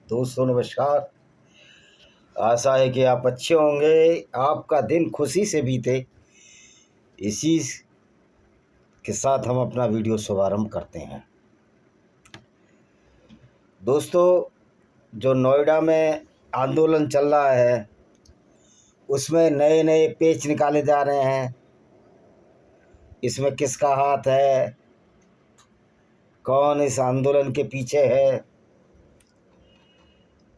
दोस्तों नमस्कार। आशा है कि आप अच्छे होंगे, आपका दिन खुशी से बीते। इसी के साथ हम अपना वीडियो शुभारंभ करते हैं। दोस्तों, जो नोएडा में आंदोलन चल रहा है उसमें नए नए पेच निकाले जा रहे हैं। इसमें किसका हाथ है, कौन इस आंदोलन के पीछे है।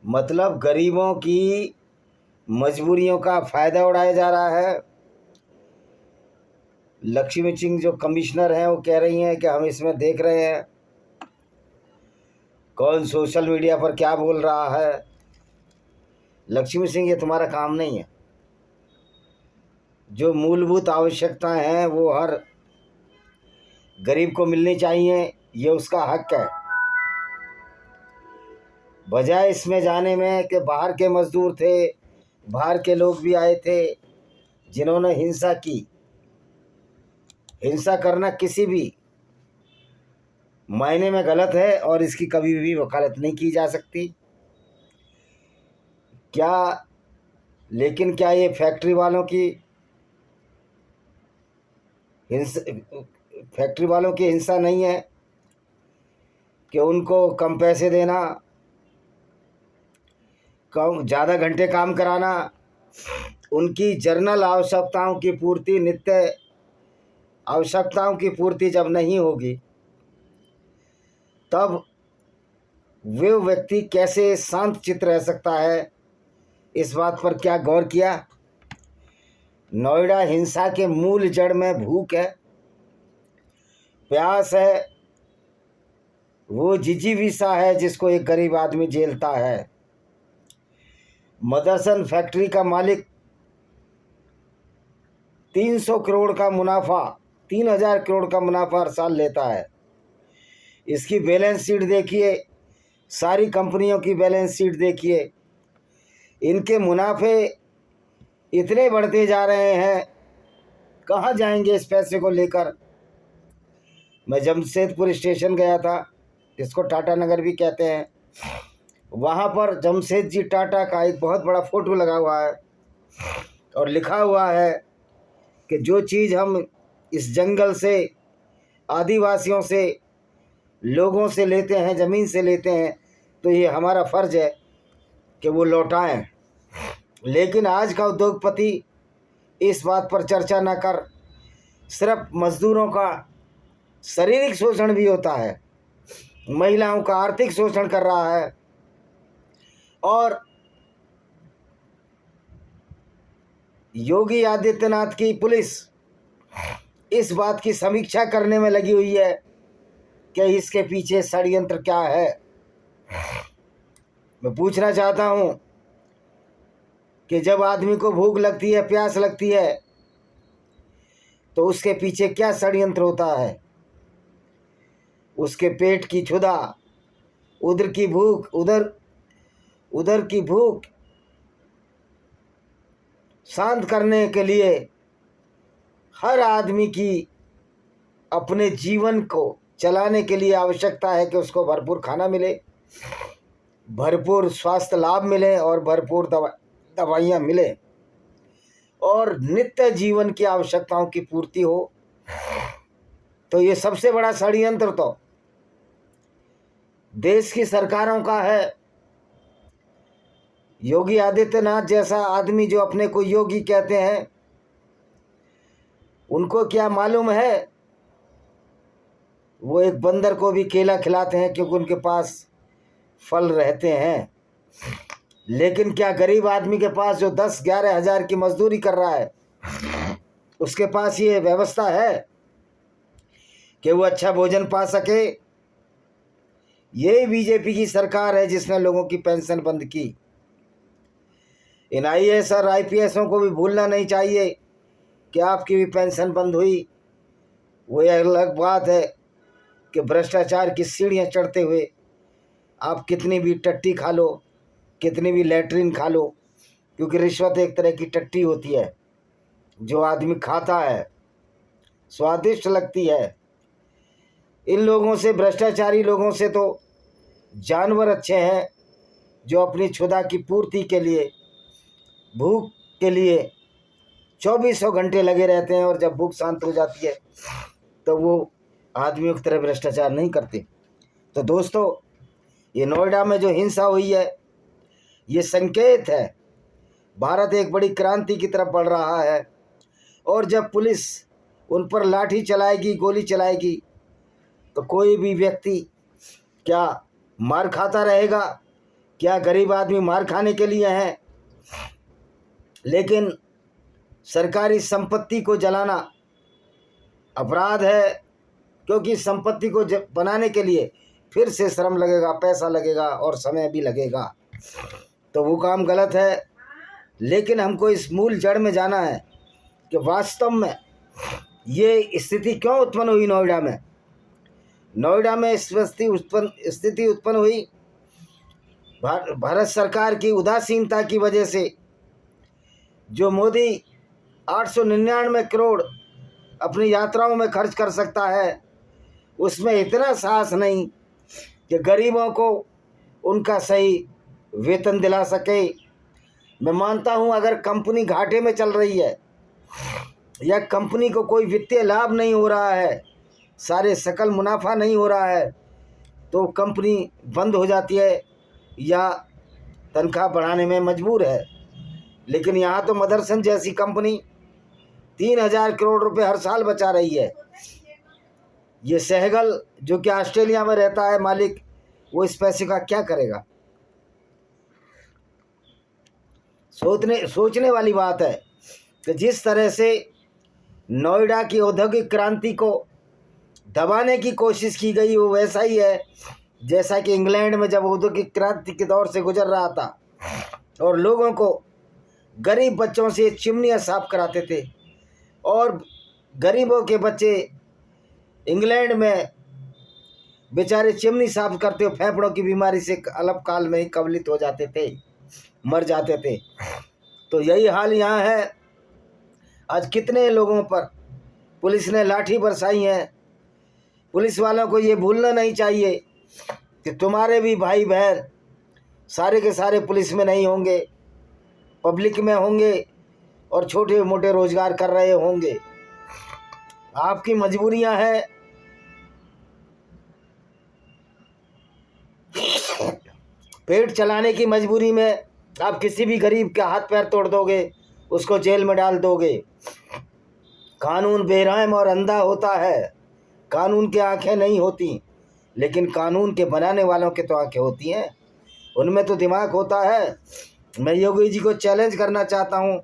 मतलब गरीबों की मजबूरियों का फ़ायदा उड़ाया जा रहा है। लक्ष्मी सिंह जो कमिश्नर हैं वो कह रही हैं कि हम इसमें देख रहे हैं कौन सोशल मीडिया पर क्या बोल रहा है। लक्ष्मी सिंह, ये तुम्हारा काम नहीं है। जो मूलभूत आवश्यकताएं हैं वो हर गरीब को मिलनी चाहिए, ये उसका हक है। बजाय इसमें जाने में कि बाहर के मजदूर थे, बाहर के लोग भी आए थे जिन्होंने हिंसा की। हिंसा करना किसी भी मायने में गलत है और इसकी कभी भी वकालत नहीं की जा सकती। लेकिन क्या ये फैक्ट्री वालों की हिंसा नहीं है कि उनको कम पैसे देना, कम ज़्यादा घंटे काम कराना, उनकी जर्नल आवश्यकताओं की पूर्ति, नित्य आवश्यकताओं की पूर्ति जब नहीं होगी तब वे व्यक्ति कैसे शांत चित्त रह सकता है। इस बात पर क्या गौर किया? नोएडा हिंसा के मूल जड़ में भूख है, प्यास है, वो जिजीविसा है जिसको एक गरीब आदमी झेलता है। मदरसन फैक्ट्री का मालिक 300 करोड़ का मुनाफा, 3000 करोड़ का मुनाफा हर साल लेता है। इसकी बैलेंस शीट देखिए, सारी कंपनियों की बैलेंस शीट देखिए, इनके मुनाफे इतने बढ़ते जा रहे हैं, कहाँ जाएंगे इस पैसे को लेकर। मैं जमशेदपुर स्टेशन गया था, जिसको टाटा नगर भी कहते हैं। वहाँ पर जमशेद जी टाटा का एक बहुत बड़ा फोटो लगा हुआ है और लिखा हुआ है कि जो चीज़ हम इस जंगल से, आदिवासियों से, लोगों से लेते हैं, ज़मीन से लेते हैं, तो ये हमारा फ़र्ज़ है कि वो लौटाएं। लेकिन आज का उद्योगपति इस बात पर चर्चा न कर, सिर्फ मज़दूरों का शारीरिक शोषण भी होता है, महिलाओं का आर्थिक शोषण कर रहा है और योगी आदित्यनाथ की पुलिस इस बात की समीक्षा करने में लगी हुई है कि इसके पीछे षड्यंत्र क्या है। मैं पूछना चाहता हूं कि जब आदमी को भूख लगती है, प्यास लगती है, तो उसके पीछे क्या षड्यंत्र होता है? उसके पेट की क्षुधा, उधर की भूख, उधर की भूख शांत करने के लिए हर आदमी की अपने जीवन को चलाने के लिए आवश्यकता है कि उसको भरपूर खाना मिले, भरपूर स्वास्थ्य लाभ मिले और भरपूर दवाइयाँ मिले और नित्य जीवन की आवश्यकताओं की पूर्ति हो। तो ये सबसे बड़ा षड्यंत्र तो देश की सरकारों का है। योगी आदित्यनाथ जैसा आदमी जो अपने को योगी कहते हैं, उनको क्या मालूम है वो एक बंदर को भी केला खिलाते हैं क्योंकि उनके पास फल रहते हैं। लेकिन क्या गरीब आदमी के पास जो 10-11 हज़ार की मजदूरी कर रहा है, उसके पास ये व्यवस्था है कि वो अच्छा भोजन पा सके? ये बीजेपी की सरकार है जिसने लोगों की पेंशन बंद की। इन IAS और IPSओं को भी भूलना नहीं चाहिए कि आपकी भी पेंशन बंद हुई। वो अलग बात है कि भ्रष्टाचार की सीढ़ियाँ चढ़ते हुए आप कितनी भी टट्टी खा लो, कितनी भी लैट्रिन खा लो, क्योंकि रिश्वत एक तरह की टट्टी होती है जो आदमी खाता है, स्वादिष्ट लगती है। इन लोगों से, भ्रष्टाचारी लोगों से तो जानवर अच्छे हैं जो अपनी क्षुधा की पूर्ति के लिए, भूख के लिए 2400 घंटे लगे रहते हैं, और जब भूख शांत हो जाती है तो वो आदमियों की तरह भ्रष्टाचार नहीं करते। तो दोस्तों, ये नोएडा में जो हिंसा हुई है, ये संकेत है भारत एक बड़ी क्रांति की तरफ बढ़ रहा है। और जब पुलिस उन पर लाठी चलाएगी, गोली चलाएगी, तो कोई भी व्यक्ति क्या मार खाता रहेगा? क्या गरीब आदमी मार खाने के लिए हैं? लेकिन सरकारी संपत्ति को जलाना अपराध है, क्योंकि संपत्ति को बनाने के लिए फिर से श्रम लगेगा, पैसा लगेगा और समय भी लगेगा, तो वो काम गलत है। लेकिन हमको इस मूल जड़ में जाना है कि वास्तव में ये स्थिति क्यों उत्पन्न हुई नोएडा में। नोएडा में स्थिति उत्पन्न हुई भारत सरकार की उदासीनता की वजह से। जो मोदी 899 करोड़ अपनी यात्राओं में खर्च कर सकता है, उसमें इतना साहस नहीं कि गरीबों को उनका सही वेतन दिला सके। मैं मानता हूं, अगर कंपनी घाटे में चल रही है या कंपनी को कोई वित्तीय लाभ नहीं हो रहा है, सारे सकल मुनाफा नहीं हो रहा है, तो कंपनी बंद हो जाती है या तनख्वाह बढ़ाने में मजबूर है। लेकिन यहाँ तो मदरसन जैसी कंपनी 3000 करोड़ रुपए हर साल बचा रही है। ये सहगल जो कि ऑस्ट्रेलिया में रहता है मालिक, वो इस पैसे का क्या करेगा? सोचने वाली बात है कि जिस तरह से नोएडा की औद्योगिक क्रांति को दबाने की कोशिश की गई, वो वैसा ही है जैसा कि इंग्लैंड में जब औद्योगिक क्रांति के दौर से गुजर रहा था और लोगों को, गरीब बच्चों से चिमनियाँ साफ कराते थे, और गरीबों के बच्चे इंग्लैंड में बेचारे चिमनी साफ करते हुए फेफड़ों की बीमारी से अल्पकाल में ही कवलित हो जाते थे, मर जाते थे। तो यही हाल यहाँ है। आज कितने लोगों पर पुलिस ने लाठी बरसाई है। पुलिस वालों को ये भूलना नहीं चाहिए कि तुम्हारे भी भाई बहन सारे के सारे पुलिस में नहीं होंगे, पब्लिक में होंगे और छोटे मोटे रोजगार कर रहे होंगे। आपकी मजबूरियां हैं, पेट चलाने की मजबूरी में आप किसी भी गरीब के हाथ पैर तोड़ दोगे, उसको जेल में डाल दोगे। कानून बेरहम और अंधा होता है। कानून की आंखें नहीं होती, लेकिन कानून के बनाने वालों के तो आंखें होती हैं, उनमें तो दिमाग होता है। मैं योगी जी को चैलेंज करना चाहता हूँ,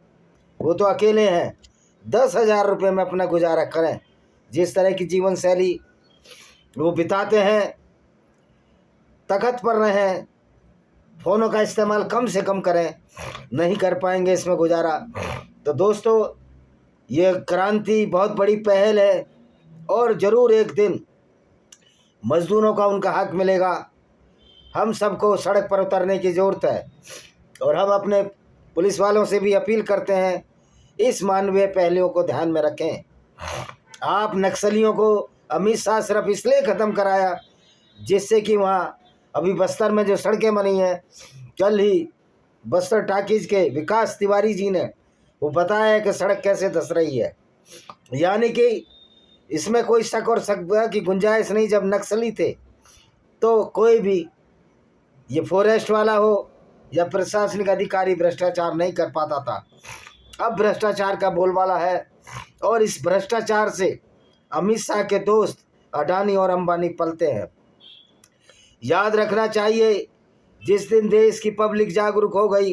वो तो अकेले हैं, 10,000 रुपये में अपना गुजारा करें। जिस तरह की जीवन शैली वो बिताते हैं, तखत पर रहें, फ़ोनों का इस्तेमाल कम से कम करें, नहीं कर पाएंगे इसमें गुजारा। तो दोस्तों, ये क्रांति बहुत बड़ी पहल है और ज़रूर एक दिन मज़दूरों का उनका हक मिलेगा। हम सबको सड़क पर उतरने की ज़रूरत है और हम अपने पुलिस वालों से भी अपील करते हैं, इस मानवीय पहलुओं को ध्यान में रखें। आप नक्सलियों को अमित शाह सिर्फ इसलिए ख़त्म कराया जिससे कि वहाँ अभी बस्तर में जो सड़कें बनी हैं, कल ही बस्तर टाकीज के विकास तिवारी जी ने वो बताया है कि सड़क कैसे धंस रही है। यानी कि इसमें कोई शक और शक की गुंजाइश नहीं। जब नक्सली थे तो कोई भी, ये फॉरेस्ट वाला हो या प्रशासनिक अधिकारी, भ्रष्टाचार नहीं कर पाता था। अब भ्रष्टाचार का बोलबाला है और इस भ्रष्टाचार से अमित शाह के दोस्त अडानी और अंबानी पलते हैं। याद रखना चाहिए, जिस दिन देश की पब्लिक जागरूक हो गई,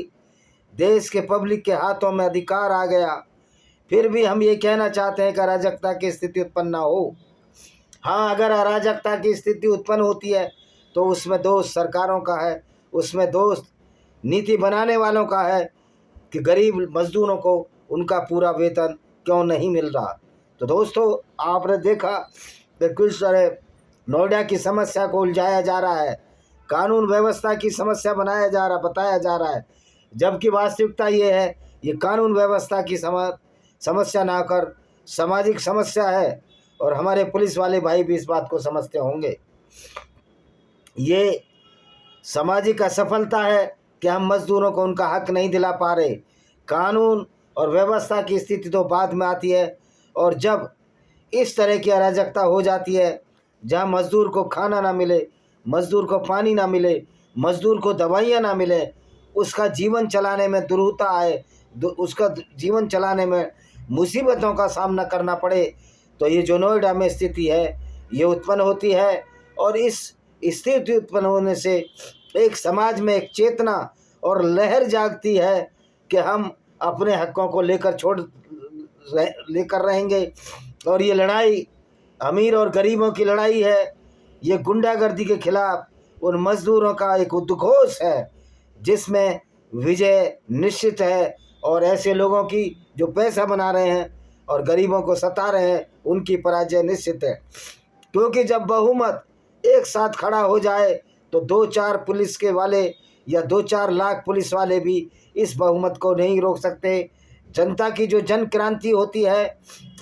देश के पब्लिक के हाथों में अधिकार आ गया, फिर भी हम ये कहना चाहते हैं कि अराजकता की स्थिति उत्पन्न ना हो। हाँ, अगर अराजकता की स्थिति उत्पन्न होती है तो उसमें दोष सरकारों का है, उसमें दोष नीति बनाने वालों का है कि गरीब मजदूरों को उनका पूरा वेतन क्यों नहीं मिल रहा। तो दोस्तों, आपने देखा कि किस तरह नोएडा की समस्या को उलझाया जा रहा है, कानून व्यवस्था की समस्या बताया जा रहा है, जबकि वास्तविकता ये है, ये कानून व्यवस्था की समस्या ना कर सामाजिक समस्या है। और हमारे पुलिस वाले भाई भी इस बात को समझते होंगे। ये सामाजिक असफलता है कि हम मजदूरों को उनका हक नहीं दिला पा रहे। कानून और व्यवस्था की स्थिति तो बाद में आती है, और जब इस तरह की अराजकता हो जाती है, जहाँ मजदूर को खाना ना मिले, मजदूर को पानी ना मिले, मजदूर को दवाइयाँ ना मिले, उसका जीवन चलाने में दुरूहता आए, उसका जीवन चलाने में मुसीबतों का सामना करना पड़े, तो ये जो नोएडा में स्थिति है ये उत्पन्न होती है। और इस स्थिति उत्पन्न होने से एक समाज में एक चेतना और लहर जागती है कि हम अपने हकों को लेकर रहेंगे। और ये लड़ाई अमीर और गरीबों की लड़ाई है, ये गुंडागर्दी के खिलाफ उन मजदूरों का एक उद्घोष है जिसमें विजय निश्चित है। और ऐसे लोगों की जो पैसा बना रहे हैं और गरीबों को सता रहे हैं, उनकी पराजय निश्चित है। क्योंकि जब बहुमत एक साथ खड़ा हो जाए तो 2-4 पुलिस के वाले या 2-4 लाख पुलिस वाले भी इस बहुमत को नहीं रोक सकते। जनता की जो जन क्रांति होती है,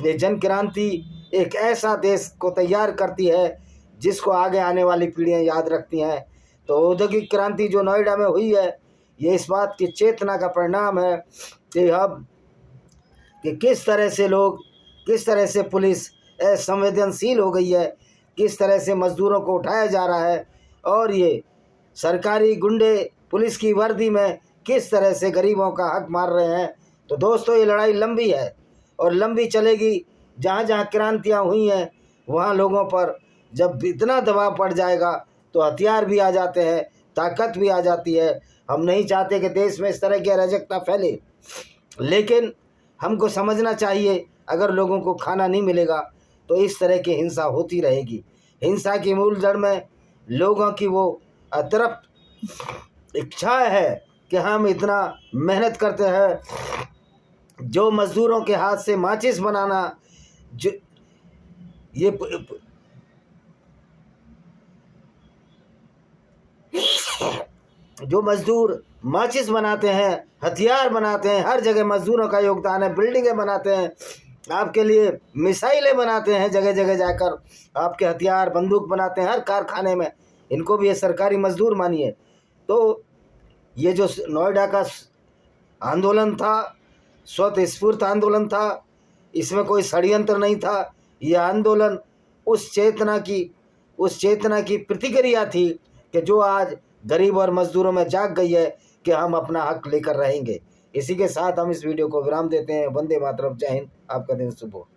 ये जन क्रांति एक ऐसा देश को तैयार करती है जिसको आगे आने वाली पीढ़ियां याद रखती हैं। तो औद्योगिक क्रांति जो नोएडा में हुई है, ये इस बात की चेतना का परिणाम है कि अब कि किस तरह से लोग, किस तरह से पुलिस असंवेदनशील हो गई है, किस तरह से मजदूरों को उठाया जा रहा है, और ये सरकारी गुंडे पुलिस की वर्दी में किस तरह से गरीबों का हक मार रहे हैं। तो दोस्तों, ये लड़ाई लंबी है और लंबी चलेगी। जहाँ जहाँ क्रांतियाँ हुई हैं वहाँ लोगों पर जब इतना दबाव पड़ जाएगा तो हथियार भी आ जाते हैं, ताकत भी आ जाती है। हम नहीं चाहते कि देश में इस तरह की अराजकता फैले, लेकिन हमको समझना चाहिए अगर लोगों को खाना नहीं मिलेगा तो इस तरह की हिंसा होती रहेगी। हिंसा की मूल जड़ में लोगों की वो अतृप्त इच्छा है कि हम इतना मेहनत करते हैं, जो मजदूरों के हाथ से माचिस बनाना, जो मजदूर माचिस बनाते हैं, हथियार बनाते हैं, हर जगह मजदूरों का योगदान है। बिल्डिंगें बनाते हैं, आपके लिए मिसाइलें बनाते हैं, जगह जगह जाकर आपके हथियार बंदूक बनाते हैं, हर कारखाने में। इनको भी ये सरकारी मजदूर मानिए। तो ये जो नोएडा का आंदोलन था, स्वतःस्फूर्त आंदोलन था, इसमें कोई षड्यंत्र नहीं था। ये आंदोलन उस चेतना की प्रतिक्रिया थी कि जो आज गरीब और मजदूरों में जाग गई है कि हम अपना हक लेकर रहेंगे। इसी के साथ हम इस वीडियो को विराम देते हैं। वंदे मातरम। जय हिंद। आपका दिन शुभ हो।